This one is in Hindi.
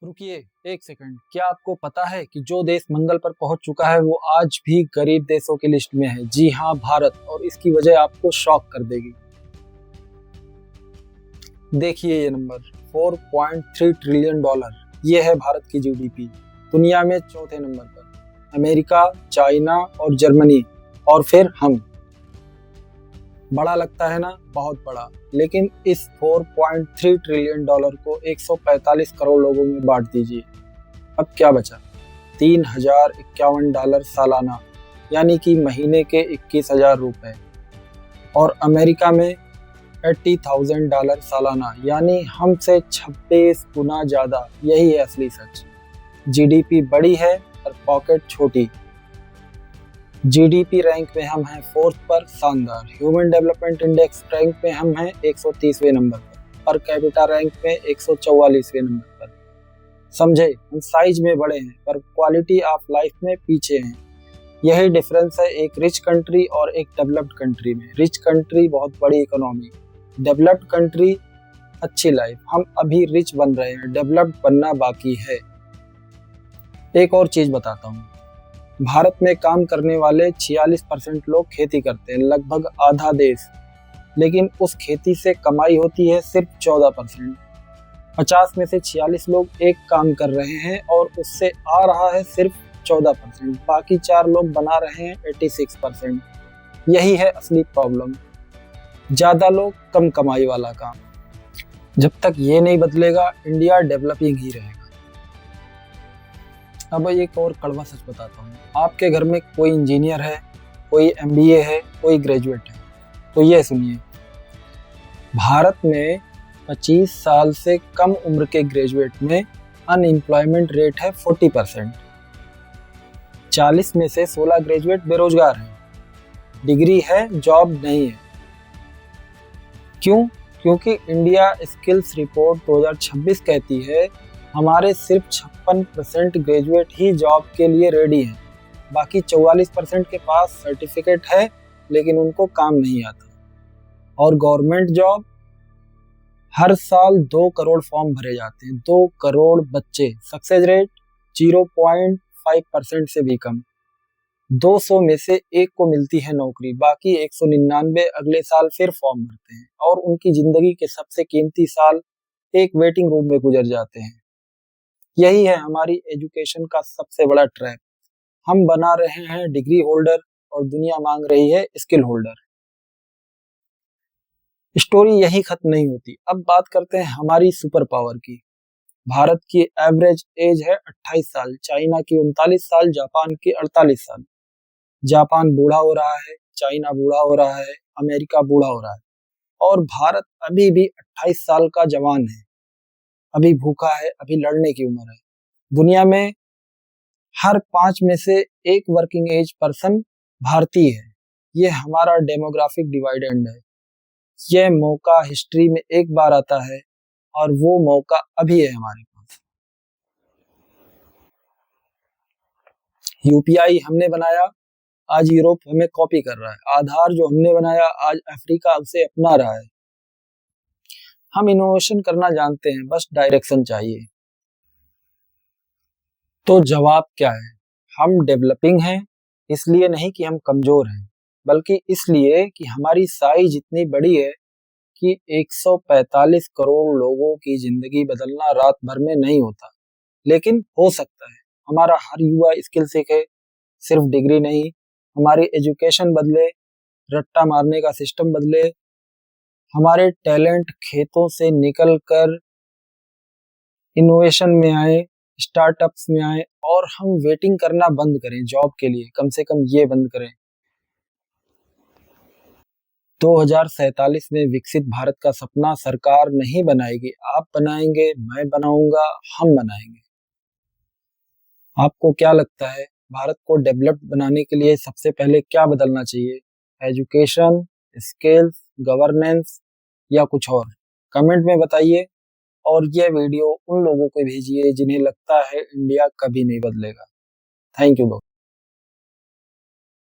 रुकिए एक सेकंड। क्या आपको पता है कि जो देश मंगल पर पहुंच चुका है वो आज भी गरीब देशों की लिस्ट में है? जी हाँ, भारत। और इसकी वजह आपको शॉक कर देगी। देखिए ये नंबर 4.3 ट्रिलियन डॉलर। ये है भारत की जीडीपी। दुनिया में चौथे नंबर पर अमेरिका, चाइना और जर्मनी, और फिर हम। बड़ा लगता है ना? बहुत बड़ा। लेकिन इस 4.3 ट्रिलियन डॉलर को 145 करोड़ लोगों में बांट दीजिए। अब क्या बचा? $3051 सालाना, यानी कि महीने के 21,000 रुपए। और अमेरिका में $80,000 सालाना, यानी हमसे 26 गुना ज्यादा। यही है असली सच। जीडीपी बड़ी है और पॉकेट छोटी। जीडीपी रैंक में हम हैं 4th पर, शानदार। ह्यूमन डेवलपमेंट इंडेक्स रैंक में हम हैं 130वें नंबर पर कैपिटा रैंक में 144वें नंबर पर। समझे? हम साइज में बड़े हैं पर क्वालिटी ऑफ लाइफ में पीछे हैं। यही डिफरेंस है एक रिच कंट्री और एक डेवलप्ड कंट्री में। रिच कंट्री बहुत बड़ी इकोनॉमी, डेवलप्ड कंट्री अच्छी लाइफ। हम अभी रिच बन रहे हैं, डेवलप्ड बनना बाकी है। एक और चीज बताता हूँ। भारत में काम करने वाले 46% लोग खेती करते हैं, लगभग आधा देश। लेकिन उस खेती से कमाई होती है सिर्फ 14%। 50 में से 46 लोग एक काम कर रहे हैं और उससे आ रहा है सिर्फ 14%। बाकी 4 लोग बना रहे हैं 86%। यही है असली प्रॉब्लम। ज्यादा लोग, कम कमाई वाला काम। जब तक ये नहीं बदलेगा, इंडिया डेवलपिंग ही रहेगा। अब एक और कड़वा सच बताता हूँ। आपके घर में कोई इंजीनियर है, कोई एमबीए है, कोई ग्रेजुएट है, तो ये सुनिए। भारत में 25 साल से कम उम्र के ग्रेजुएट में अनएम्प्लॉयमेंट रेट है 40%। 40 में से 16 ग्रेजुएट बेरोजगार हैं। डिग्री है, जॉब नहीं है। क्यों? क्योंकि इंडिया स्किल्स रिपोर्ट 2026 कहती है हमारे सिर्फ 56% ग्रेजुएट ही जॉब के लिए रेडी हैं। बाकी 44% के पास सर्टिफिकेट है लेकिन उनको काम नहीं आता। और गवर्नमेंट जॉब, हर साल 2 करोड़ फॉर्म भरे जाते हैं। 2 करोड़ बच्चे, सक्सेस रेट 0.5% से भी कम। 200 में से एक को मिलती है नौकरी, बाकी 199 अगले साल फिर फॉर्म भरते हैं और उनकी जिंदगी के सबसे कीमती साल एक वेटिंग रूम में गुजर जाते हैं। यही है हमारी एजुकेशन का सबसे बड़ा ट्रैप। हम बना रहे हैं डिग्री होल्डर और दुनिया मांग रही है स्किल होल्डर। स्टोरी यही खत्म नहीं होती। अब बात करते हैं हमारी सुपर पावर की। भारत की एवरेज एज है 28 साल, चाइना की 39 साल, जापान की 48 साल। जापान बूढ़ा हो रहा है, चाइना बूढ़ा हो रहा है, अमेरिका बूढ़ा हो रहा है, और भारत अभी भी 28 साल का जवान है। अभी भूखा है, अभी लड़ने की उम्र है। दुनिया में हर 5 में से एक वर्किंग एज पर्सन भारतीय है। ये हमारा डेमोग्राफिक डिवाइडेंड है। यह मौका हिस्ट्री में एक बार आता है और वो मौका अभी है हमारे पास। यूपीआई हमने बनाया, आज यूरोप हमें कॉपी कर रहा है। आधार जो हमने बनाया, आज अफ्रीका उसे अपना रहा है। हम इनोवेशन करना जानते हैं, बस डायरेक्शन चाहिए। तो जवाब क्या है? हम डेवलपिंग हैं, इसलिए नहीं कि हम कमजोर हैं, बल्कि इसलिए कि हमारी साइज इतनी बड़ी है कि 145 करोड़ लोगों की जिंदगी बदलना रात भर में नहीं होता, लेकिन हो सकता है। हमारा हर युवा स्किल सीखे, सिर्फ डिग्री नहीं। हमारी एजुकेशन बदले, रट्टा मारने का सिस्टम बदले। हमारे टैलेंट खेतों से निकल कर इनोवेशन में आए, स्टार्टअप्स में आए, और हम वेटिंग करना बंद करें जॉब के लिए। कम से कम ये बंद करें। 2047 में विकसित भारत का सपना सरकार नहीं बनाएगी, आप बनाएंगे, मैं बनाऊंगा, हम बनाएंगे। आपको क्या लगता है भारत को डेवलप्ड बनाने के लिए सबसे पहले क्या बदलना चाहिए? एजुकेशन, स्किल्स, गवर्नेंस, या कुछ और? कमेंट में बताइए। और यह वीडियो उन लोगों को भेजिए जिन्हें लगता है इंडिया कभी नहीं बदलेगा। थैंक यू दोस्तों।